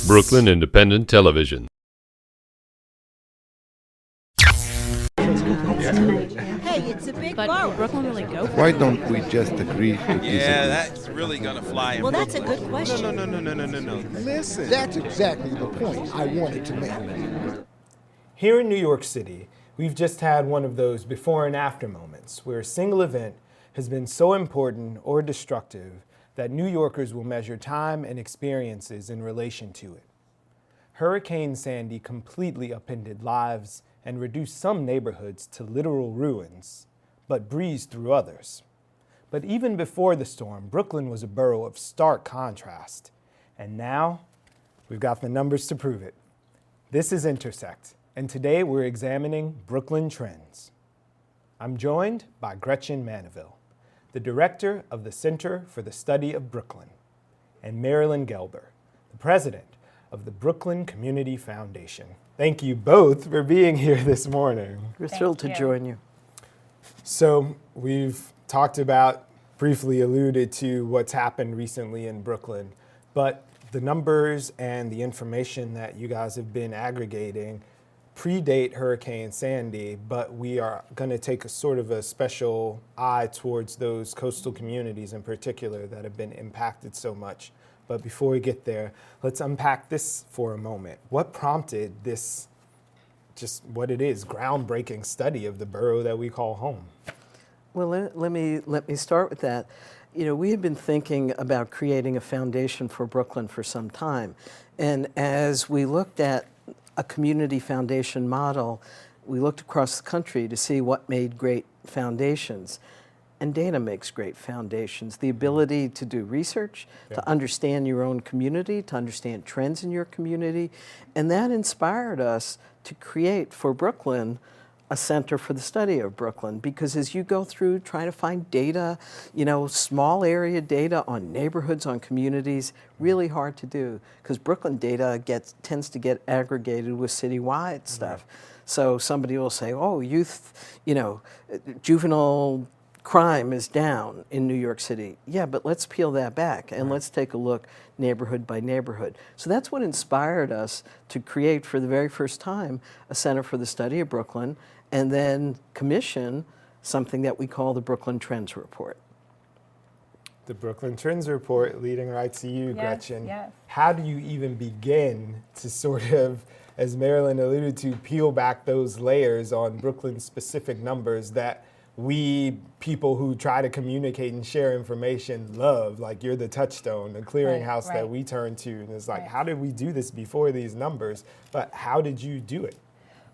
Brooklyn Independent Television. Hey, it's a big But will Brooklyn really go for it? Why don't we just agree to disagree? Yeah, that's really gonna fly in Well, that's a Brooklyn. good question. No. Listen. That's exactly the point I wanted to make. Here in New York City, we've just had one of those before and after moments where a single event has been so important or destructive that New Yorkers will measure time and experiences in relation to it. Hurricane Sandy completely upended lives and reduced some neighborhoods to literal ruins, but breezed through others. But even before the storm, Brooklyn was a borough of stark contrast. And now, we've got the numbers to prove it. This is Intersect, and today we're examining Brooklyn trends. I'm joined by Gretchen Maneval, the director of the Center for the Study of Brooklyn, and Marilyn Gelber, the president of the Brooklyn Community Foundation. Thank you both for being here this morning. We're thrilled to join you. So we've talked about, briefly alluded to what's happened recently in Brooklyn, but the numbers and the information that you guys have been aggregating predate Hurricane Sandy, but we are going to take a sort of a special eye towards those coastal communities in particular that have been impacted so much. But before we get there, let's unpack this for a moment. What prompted this, just what it is, groundbreaking study of the borough that we call home? Well, let me start with that. You know, we have been thinking about creating a foundation for Brooklyn for some time. And as we looked at a community foundation model, we looked across the country to see what made great foundations. And data makes great foundations. The ability to do research, to understand your own community, to understand trends in your community. And that inspired us to create for Brooklyn a Center for the Study of Brooklyn, because as you go through trying to find data, you know, small area data on neighborhoods, on communities, really hard to do, because Brooklyn data tends to get aggregated with citywide stuff. So somebody will say, oh, youth, you know, juvenile crime is down in New York City. Yeah, but let's peel that back and let's take a look neighborhood by neighborhood. So that's what inspired us to create for the very first time a Center for the Study of Brooklyn, and then commission something that we call the Brooklyn Trends Report. The Brooklyn Trends Report, leading right to you, Gretchen. Yes. How do you even begin to sort of, as Marilyn alluded to, peel back those layers on Brooklyn's specific numbers that we people who try to communicate and share information love? Like, you're the touchstone, the clearinghouse that we turn to. And it's like, how did we do this before these numbers? But how did you do it?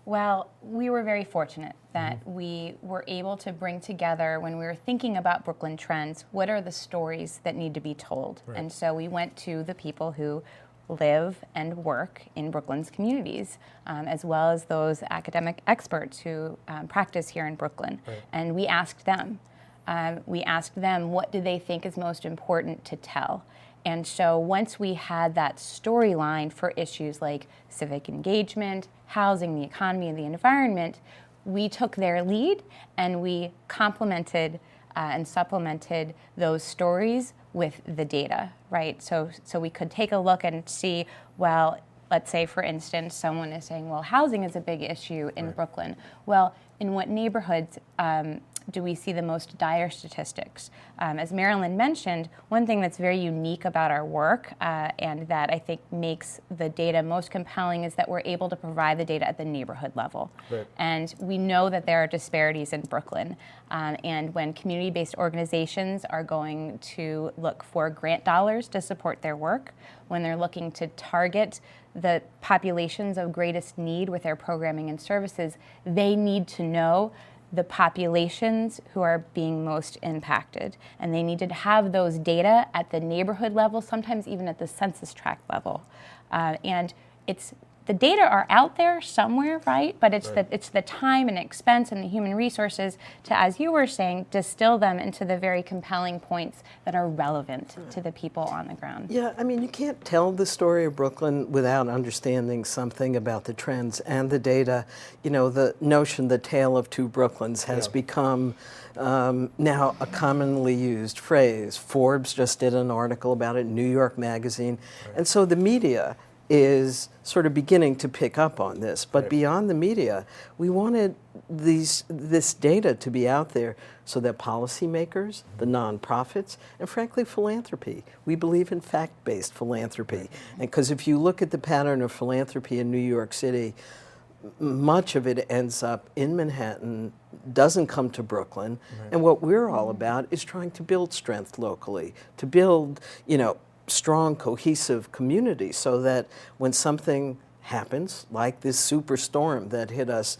Well, we were very fortunate that we were able to bring together, when we were thinking about Brooklyn trends, what are the stories that need to be told? And so we went to the people who live and work in Brooklyn's communities, as well as those academic experts who practice here in Brooklyn. And we asked them, what do they think is most important to tell? And so once we had that storyline for issues like civic engagement, housing, the economy, and the environment, we took their lead and we complemented and supplemented those stories with the data, right? So we could take a look and see, well, let's say, for instance, someone is saying, well, housing is a big issue in Brooklyn. Well, in what neighborhoods do we see the most dire statistics? As Marilyn mentioned, one thing that's very unique about our work and that I think makes the data most compelling is that we're able to provide the data at the neighborhood level. And we know that there are disparities in Brooklyn. And when community-based organizations are going to look for grant dollars to support their work, when they're looking to target the populations of greatest need with their programming and services, they need to know the populations who are being most impacted. And they need to have those data at the neighborhood level, sometimes even at the census tract level. And the data are out there somewhere, right? But it's the time and expense and the human resources to, as you were saying, distill them into the very compelling points that are relevant to the people on the ground. Yeah, I mean, you can't tell the story of Brooklyn without understanding something about the trends and the data. You know, the notion, the tale of two Brooklyns has become now a commonly used phrase. Forbes just did an article about it, New York Magazine. And so the media is sort of beginning to pick up on this. But beyond the media, we wanted this data to be out there so that policymakers, the nonprofits, and frankly, philanthropy. We believe in fact-based philanthropy. And because if you look at the pattern of philanthropy in New York City, much of it ends up in Manhattan, doesn't come to Brooklyn. And what we're all about is trying to build strength locally, to build, strong, cohesive communities so that when something happens, like this superstorm that hit us,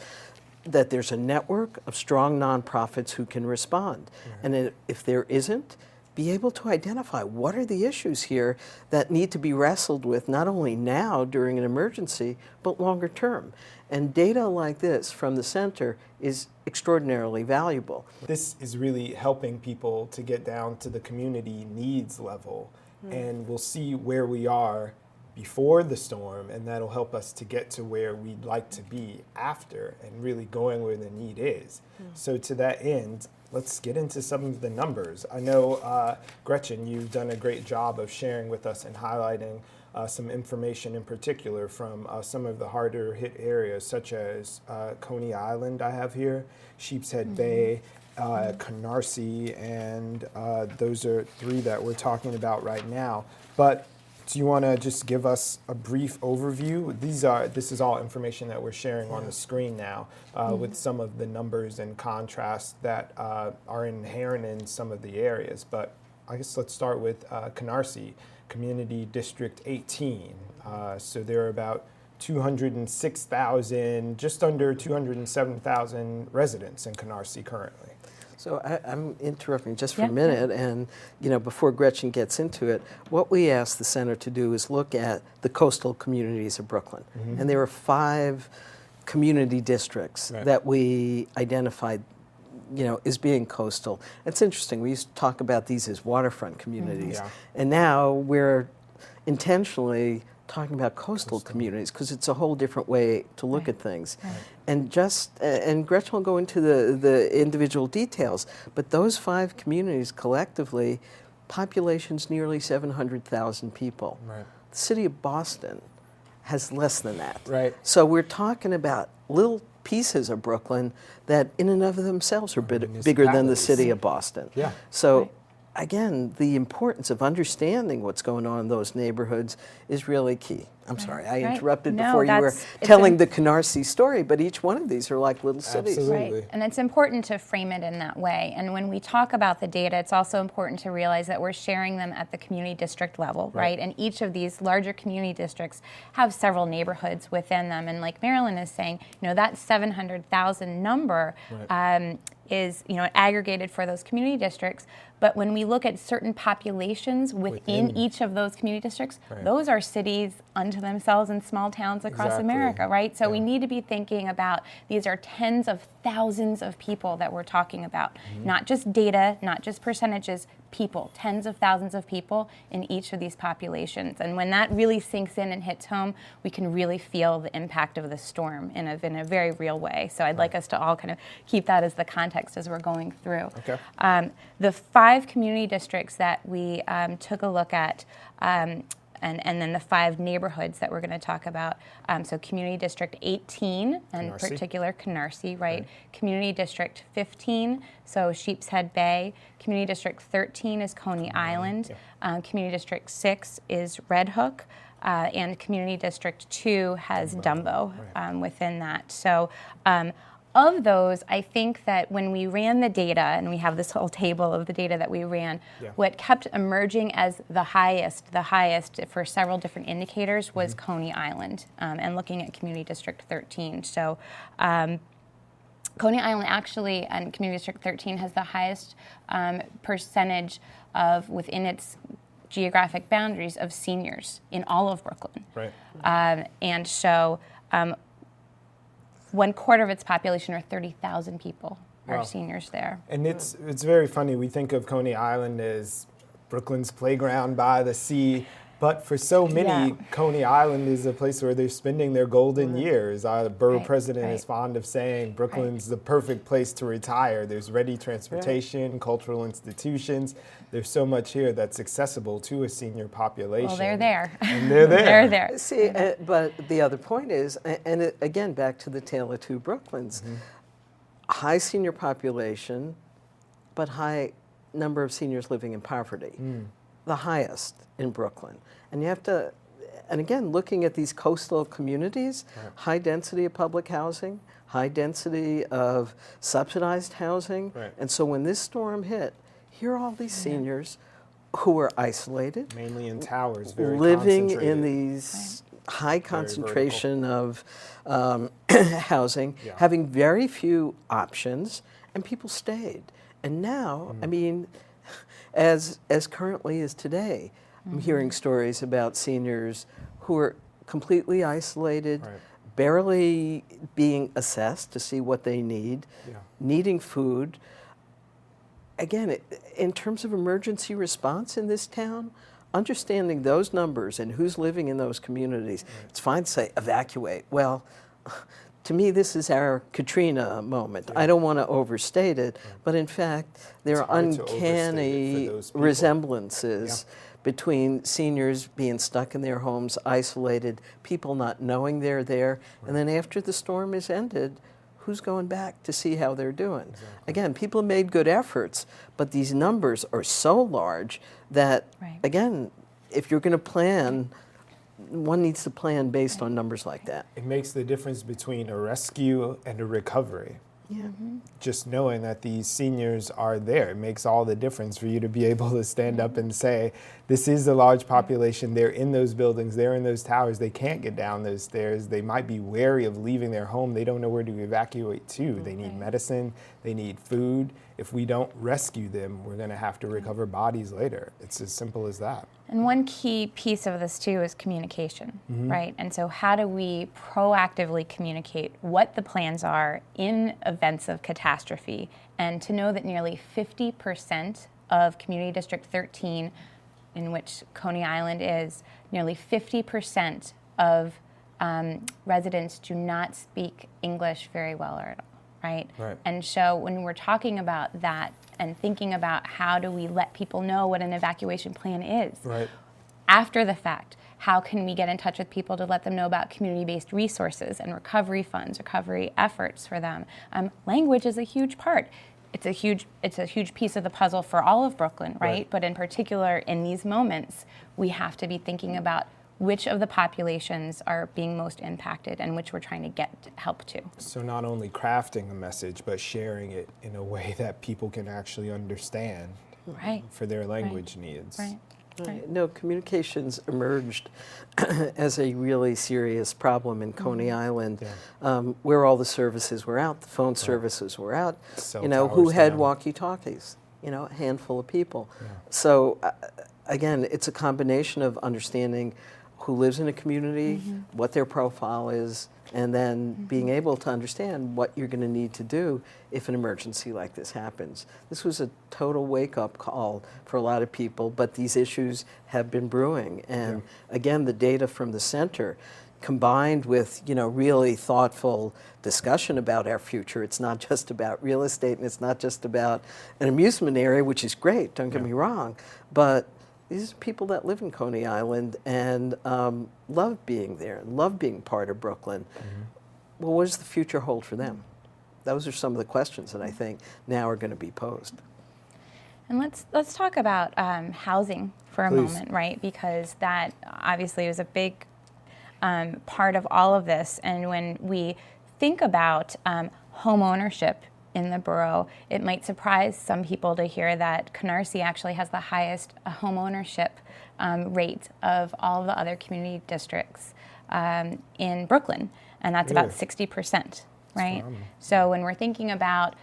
that there's a network of strong nonprofits who can respond. And if there isn't, be able to identify what are the issues here that need to be wrestled with not only now during an emergency, but longer term. And data like this from the center is extraordinarily valuable. This is really helping people to get down to the community needs level, and we'll see where we are before the storm, and that'll help us to get to where we'd like to be after and really going where the need is. So to that end, let's get into some of the numbers. I know, Gretchen, you've done a great job of sharing with us and highlighting some information in particular from some of the harder hit areas, such as Coney Island I have here, Sheepshead Bay, Canarsie, and those are three that we're talking about right now. But do you want to just give us a brief overview? This is all information that we're sharing on the screen now with some of the numbers and contrasts that are inherent in some of the areas. But I guess let's start with Canarsie, Community District 18. So there are about 206,000, just under 207,000 residents in Canarsie currently. So I'm interrupting just for a minute, and before Gretchen gets into it, what we asked the center to do is look at the coastal communities of Brooklyn, and there are 5 community districts that we identified, as being coastal. It's interesting. We used to talk about these as waterfront communities, and now we're intentionally talking about coastal communities because it's a whole different way to look at things. And and Gretchen will go into the individual details, but those 5 communities collectively, population's nearly 700,000 people. The city of Boston has less than that. So we're talking about little pieces of Brooklyn that in and of themselves are bigger than the city of Boston. So again, the importance of understanding what's going on in those neighborhoods is really key. I'm sorry, I interrupted before you were telling the Canarsie story, but each one of these are like little cities. Right, and it's important to frame it in that way. And when we talk about the data, it's also important to realize that we're sharing them at the community district level, right? And each of these larger community districts have several neighborhoods within them. And like Marilyn is saying, that 700,000 number is aggregated for those community districts. But when we look at certain populations within each of those community districts, those are cities unto themselves and small towns across America, right? So we need to be thinking about these are tens of thousands of people that we're talking about, not just data, not just percentages, people, tens of thousands of people in each of these populations. And when that really sinks in and hits home, we can really feel the impact of the storm in a very real way. So I'd like us to all kind of keep that as the context as we're going through. The 5 community districts that we took a look at, and then the 5 neighborhoods that we're going to talk about. So Community District 18, in particular Canarsie, right? Community District 15, so Sheepshead Bay. Community District 13 is Coney Island. Community District 6 is Red Hook. And Community District 2 has Dumbo within that. So of those, I think that when we ran the data, and we have this whole table of the data that we ran, what kept emerging as the highest for several different indicators was Coney Island, and looking at Community District 13. So Coney Island actually, and Community District 13, has the highest percentage of, within its geographic boundaries, of seniors in all of Brooklyn. And so 1/4 of its population, or 30,000 people, are seniors there. And it's very funny. We think of Coney Island as Brooklyn's playground by the sea, But for so many, Coney Island is a place where they're spending their golden years. Our borough president is fond of saying Brooklyn's the perfect place to retire. There's ready transportation, cultural institutions. There's so much here that's accessible to a senior population. Well, they're there. And they're there. They're there. See, but the other point is, again, back to the tale of two Brooklyns, high senior population, but high number of seniors living in poverty. The highest in Brooklyn. And you have to, and again, looking at these coastal communities, high density of public housing, high density of subsidized housing. And so when this storm hit, here are all these seniors who were isolated. Mainly in towers, very living concentrated. in these high concentration of housing, having very few options, and people stayed. And now, I mean, as currently as today, I'm hearing stories about seniors who are completely isolated, barely being assessed to see what they need, needing food. Again, in terms of emergency response in this town, understanding those numbers and who's living in those communities, it's fine to say evacuate. Well, to me, this is our Katrina moment. I don't want to overstate it, but in fact, there are uncanny resemblances between seniors being stuck in their homes, isolated, people not knowing they're there, and then after the storm is ended, who's going back to see how they're doing? Again, people have made good efforts, but these numbers are so large that, again, if you're going to plan, one needs to plan based on numbers like that. It makes the difference between a rescue and a recovery. Just knowing that these seniors are there, it makes all the difference for you to be able to stand up and say, this is a large population, they're in those buildings, they're in those towers, they can't get down those stairs, they might be wary of leaving their home, they don't know where to evacuate to, they need medicine, they need food. If we don't rescue them, we're going to have to recover bodies later. It's as simple as that. And one key piece of this too is communication, right? And so how do we proactively communicate what the plans are in events of catastrophe, and to know that nearly 50% of Community District 13, in which Coney Island is, nearly 50% of residents do not speak English very well at all. Right? And so when we're talking about that and thinking about how do we let people know what an evacuation plan is, after the fact, how can we get in touch with people to let them know about community-based resources and recovery funds, recovery efforts for them? Language is a huge part. It's a huge piece of the puzzle for all of Brooklyn, right? But in particular, in these moments, we have to be thinking about which of the populations are being most impacted and which we're trying to get help to. So not only crafting a message, but sharing it in a way that people can actually understand for their language needs. No, communications emerged as a really serious problem in Coney Island, where all the services were out, the phone services were out, who had walkie-talkies, a handful of people. So again, it's a combination of understanding who lives in a community, what their profile is, and then being able to understand what you're going to need to do if an emergency like this happens. This was a total wake-up call for a lot of people, but these issues have been brewing. And again, the data from the center, combined with really thoughtful discussion about our future. It's not just about real estate, and it's not just about an amusement area, which is great, don't get me wrong, but these are people that live in Coney Island and love being there and love being part of Brooklyn. Well, what does the future hold for them? Those are some of the questions that I think now are going to be posed. And let's talk about housing for a moment, right? Because that obviously was a big part of all of this. And when we think about home ownership in the borough, it might surprise some people to hear that Canarsie actually has the highest home ownership rate of all the other community districts in Brooklyn, and that's about 60%, right? So when we're thinking about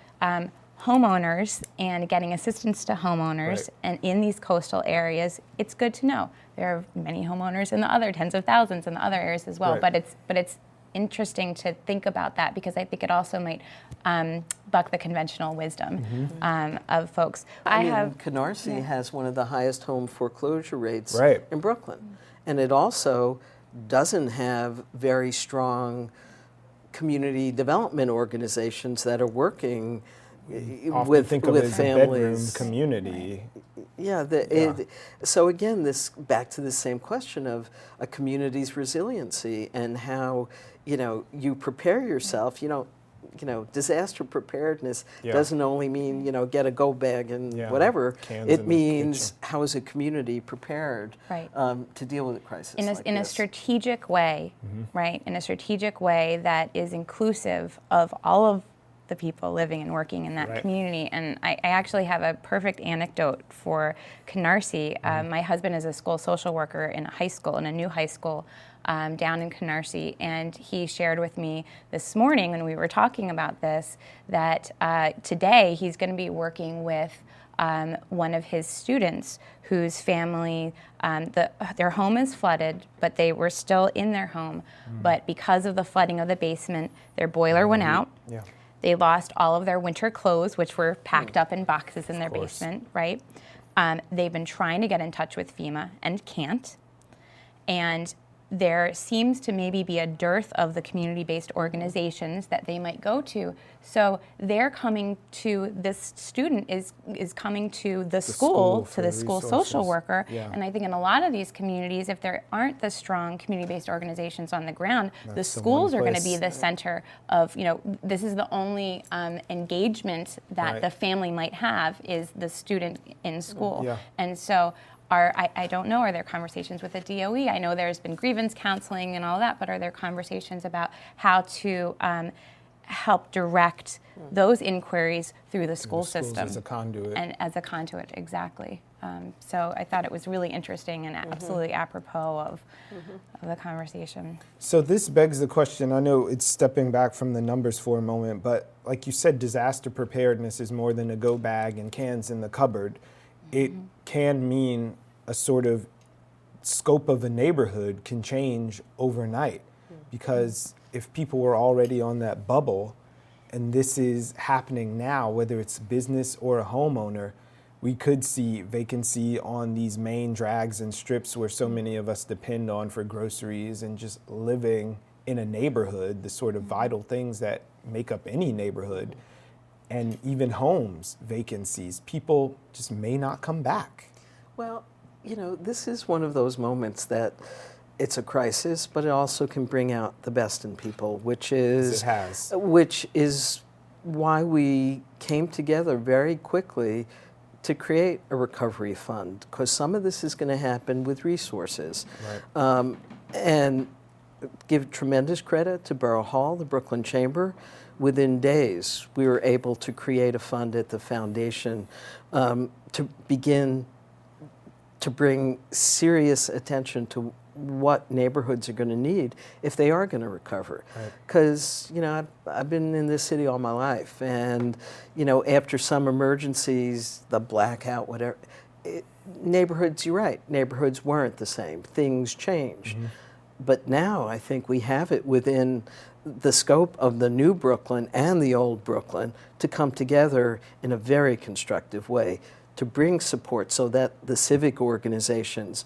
homeowners and getting assistance to homeowners and in these coastal areas, it's good to know. There are many homeowners in the other tens of thousands in the other areas as well, but it's interesting to think about that because I think it also might buck the conventional wisdom of folks. I mean, Canarsie has one of the highest home foreclosure rates in Brooklyn. and it also doesn't have very strong community development organizations that are working Often with think of it as a bedroom families. community. Yeah, so again, this back to the same question of a community's resiliency and how, you prepare yourself. Disaster preparedness doesn't only mean, get a go bag and whatever. Cans It in the means kitchen. how is a community prepared Right. to deal with a crisis in like a this? strategic way, right? In a strategic way that is inclusive of all of the people living and working in that Right. community. And I actually have a perfect anecdote for Canarsie. My husband is a school social worker in a new high school down in Canarsie, and he shared with me this morning when we were talking about this that today he's going to be working with one of his students whose family, their home is flooded, but they were still in their home. But because of the flooding of the basement, their boiler went out. Yeah. They lost all of their winter clothes, which were packed up in boxes in their course. basement, right? They've been trying to get in touch with FEMA and can't. And there seems to maybe be a dearth of the community-based organizations that they might go to. So they're coming to, this student is coming to the school, to for the school social resources. worker. Yeah. And I think in a lot of these communities, if there aren't the strong community-based organizations on the ground, the That's the schools one are going to be place. the center of, this is the only engagement that Right. the family might have is the student in school. Yeah. And so I don't know, are there conversations with the DOE? I know there's been grievance counseling and all that, but are there conversations about how to help direct those inquiries through the school schools system? as a conduit. And as a conduit, exactly. So I thought it was really interesting and absolutely apropos of the conversation. So this begs the question, I know it's stepping back from the numbers for a moment, but like you said, disaster preparedness is more than a go bag and cans in the cupboard. It can mean a sort of scope of a neighborhood can change overnight, because if people were already on that bubble and this is happening now, whether it's a business or a homeowner, we could see vacancy on these main drags and strips where so many of us depend on for groceries and just living in a neighborhood, the sort of vital things that make up any neighborhood. And even homes, vacancies, people just may not come back. Well, this is one of those moments that it's a crisis, but it also can bring out the best in people, which is why we came together very quickly to create a recovery fund, because some of this is going to happen with resources. Right. And give tremendous credit to Borough Hall, the Brooklyn Chamber. Within days, we were able to create a fund at the foundation to begin to bring serious attention to what neighborhoods are going to need if they are going to recover. Because, I've been in this city all my life, and, after some emergencies, the blackout, whatever, neighborhoods, you're right, neighborhoods weren't the same. Things changed. But now I think we have it within the scope of the new Brooklyn and the old Brooklyn to come together in a very constructive way to bring support so that the civic organizations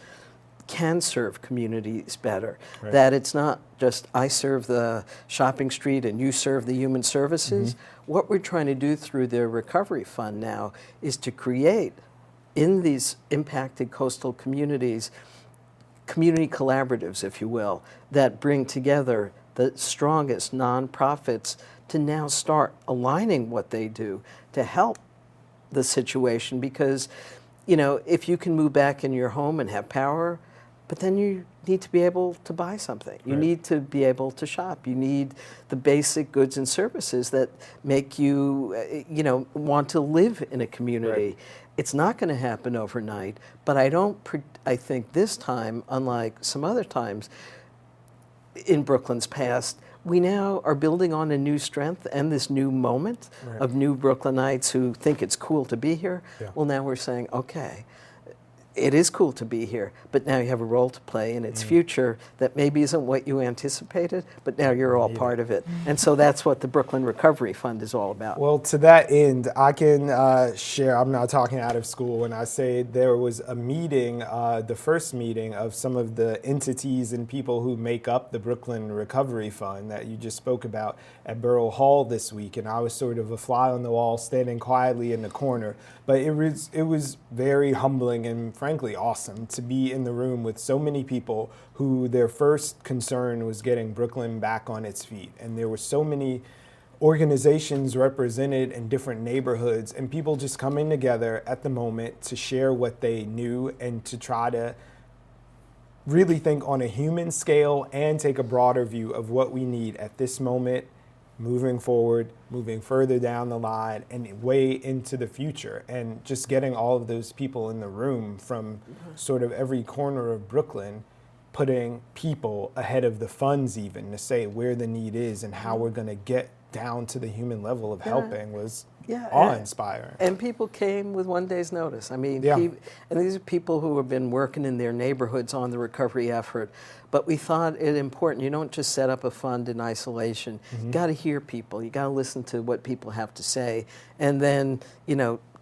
can serve communities better. Right. That it's not just I serve the shopping street and you serve the human services. What we're trying to do through the recovery fund now is to create in these impacted coastal communities community collaboratives, if you will, that bring together the strongest nonprofits to now start aligning what they do to help the situation. Because, if you can move back in your home and have power, but then you need to be able to buy something. You need to be able to shop. You need the basic goods and services that make you, want to live in a community. Right. It's not going to happen overnight, but I think this time, unlike some other times in Brooklyn's past, we now are building on a new strength and this new moment of new Brooklynites who think it's cool to be here. Yeah. Well, now we're saying, okay, it is cool to be here, but now you have a role to play in its future that maybe isn't what you anticipated, but now you're all part of it. And so that's what the Brooklyn Recovery Fund is all about. Well, to that end, I can share, I'm not talking out of school when I say there was a meeting, the first meeting of some of the entities and people who make up the Brooklyn Recovery Fund that you just spoke about at Borough Hall this week, and I was sort of a fly on the wall standing quietly in the corner. But it was very humbling and frankly awesome to be in the room with so many people who their first concern was getting Brooklyn back on its feet. And there were so many organizations represented in different neighborhoods and people just coming together at the moment to share what they knew and to try to really think on a human scale and take a broader view of what we need at this moment, moving forward, moving further down the line and way into the future. And just getting all of those people in the room from sort of every corner of Brooklyn, putting people ahead of the funds even to say where the need is and how we're going to get down to the human level of helping was awe-inspiring. And people came with one day's notice. I mean, and these are people who have been working in their neighborhoods on the recovery effort. But we thought it important. You don't just set up a fund in isolation. You got to hear people. You got to listen to what people have to say, and then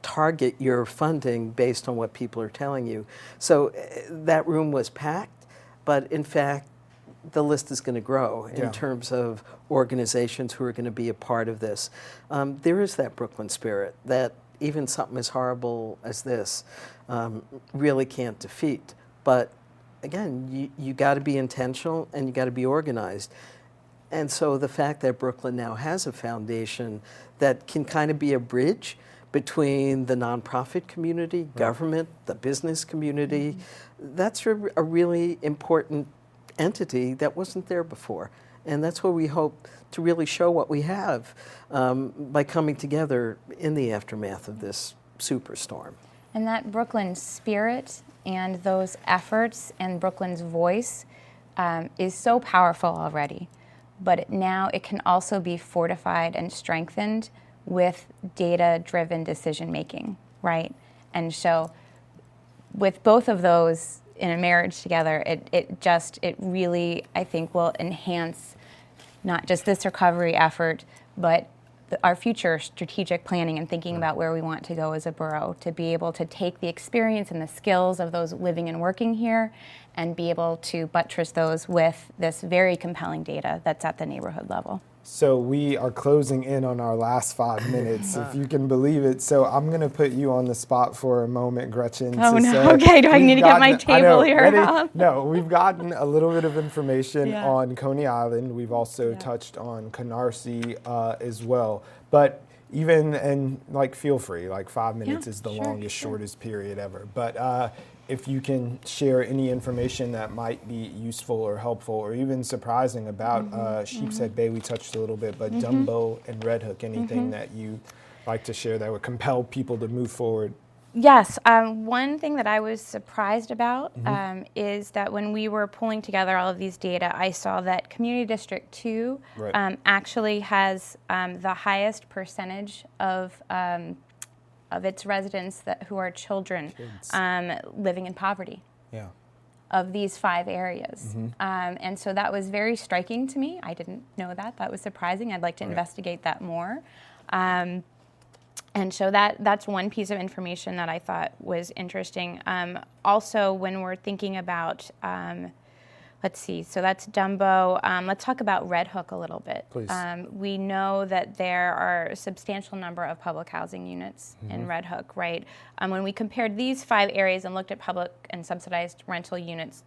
target your funding based on what people are telling you. So that room was packed, but in fact, the list is going to grow in terms of organizations who are going to be a part of this. There is that Brooklyn spirit that even something as horrible as this really can't defeat. But again, you got to be intentional and you got to be organized. And so the fact that Brooklyn now has a foundation that can kind of be a bridge between the nonprofit community, government, the business community, that's a really important entity that wasn't there before. And that's where we hope to really show what we have by coming together in the aftermath of this superstorm. And that Brooklyn spirit and those efforts and Brooklyn's voice is so powerful already. But now it can also be fortified and strengthened with data-driven decision-making, right? And so with both of those in a marriage together, it really, I think, will enhance not just this recovery effort, but our future strategic planning and thinking about where we want to go as a borough, to be able to take the experience and the skills of those living and working here and be able to buttress those with this very compelling data that's at the neighborhood level. So we are closing in on our last 5 minutes, if you can believe it. So I'm going to put you on the spot for a moment, Gretchen. Oh, no. Okay, do I need to get my table here? No, we've gotten a little bit of information on Coney Island. We've also touched on Canarsie as well. But even, and feel free, 5 minutes is the longest, shortest period ever. But if you can share any information that might be useful or helpful or even surprising about Sheepshead Bay, we touched a little bit, but Dumbo and Red Hook, anything that you like to share that would compel people to move forward? Yes. One thing that I was surprised about is that when we were pulling together all of these data, I saw that Community District 2 actually has the highest percentage of its residents who are children living in poverty of these 5 areas. And so that was very striking to me. I didn't know that. That was surprising. I'd like to investigate that more. And so that's one piece of information that I thought was interesting. Also, when we're thinking about, let's see, so that's Dumbo. Let's talk about Red Hook a little bit. Please. We know that there are a substantial number of public housing units in Red Hook, right? When we compared these 5 areas and looked at public and subsidized rental units,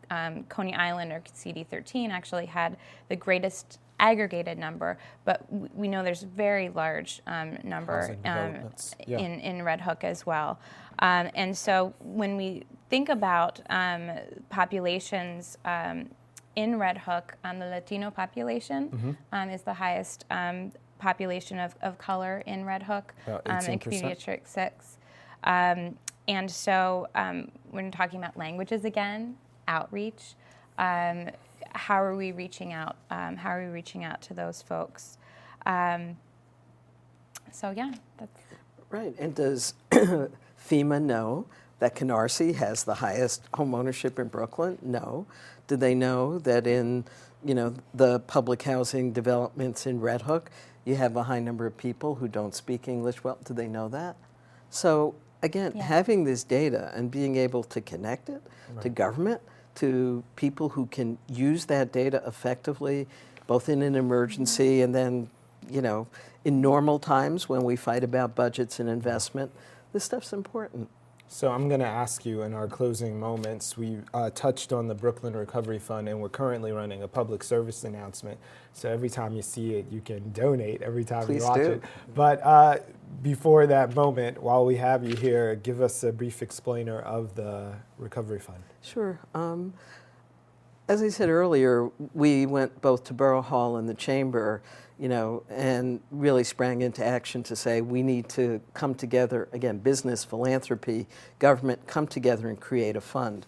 Coney Island, or CD13, actually had the greatest aggregated number, but we know there's a very large number in Red Hook as well. And so when we think about populations in Red Hook, the Latino population is the highest population of color in Red Hook, in Community District 6. And so when we're talking about languages again, outreach, how are we reaching out? How are we reaching out to those folks? So yeah, that's right. And does FEMA know that Canarsie has the highest home ownership in Brooklyn? No. Do they know that in, the public housing developments in Red Hook, you have a high number of people who don't speak English well? Do they know that? So again, having this data and being able to connect it to government, to people who can use that data effectively, both in an emergency and then, in normal times when we fight about budgets and investment, this stuff's important. So I'm going to ask you in our closing moments, we touched on the Brooklyn Recovery Fund, and we're currently running a public service announcement. So every time you see it, you can donate every time Please you watch do. it. But before that moment, while we have you here, give us a brief explainer of the Recovery Fund. Sure. As I said earlier, we went both to Borough Hall and the Chamber, and really sprang into action to say we need to come together, again, business, philanthropy, government, come together and create a fund.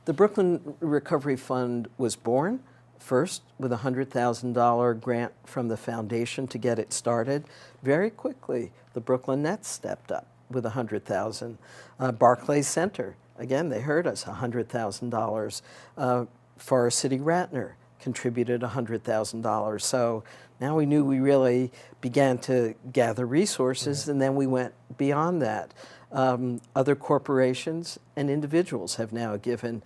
The Brooklyn Recovery Fund was born first with a $100,000 grant from the foundation to get it started. Very quickly, the Brooklyn Nets stepped up with $100,000. Barclays Center, again, they heard us, $100,000. Forest City Ratner contributed $100,000. So now we knew we really began to gather resources, and then we went beyond that. Other corporations and individuals have now given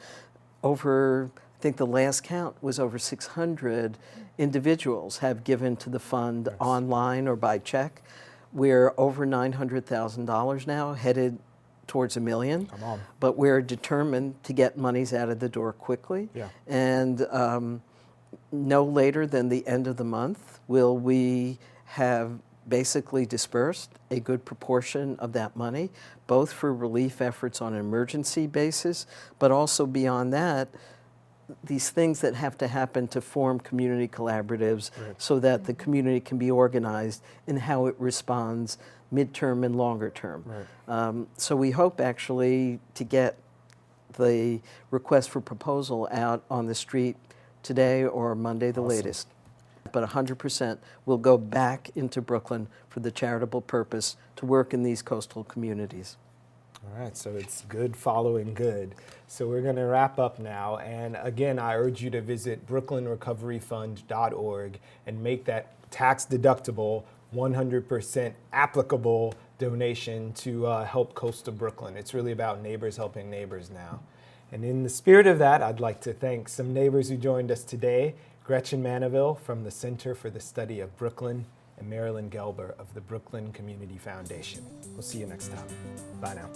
over, I think the last count was over 600 individuals have given to the fund online or by check. We're over $900,000 now, headed towards $1 million. But we're determined to get monies out of the door quickly. And no later than the end of the month will we have basically dispersed a good proportion of that money, both for relief efforts on an emergency basis, but also beyond that, these things that have to happen to form community collaboratives so that the community can be organized in how it responds midterm and longer term. So we hope actually to get the request for proposal out on the street today or Monday the latest. But 100% will go back into Brooklyn for the charitable purpose to work in these coastal communities. All right, so it's good following good. So we're going to wrap up now. And again, I urge you to visit brooklynrecoveryfund.org and make that tax-deductible, 100% applicable donation to help coastal Brooklyn. It's really about neighbors helping neighbors now. And in the spirit of that, I'd like to thank some neighbors who joined us today. Gretchen Maneval from the Center for the Study of Brooklyn, and Marilyn Gelber of the Brooklyn Community Foundation. We'll see you next time. Bye now.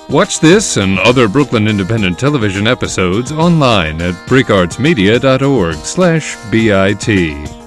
Watch this and other Brooklyn Independent Television episodes online at breakartsmedia.org/BIT.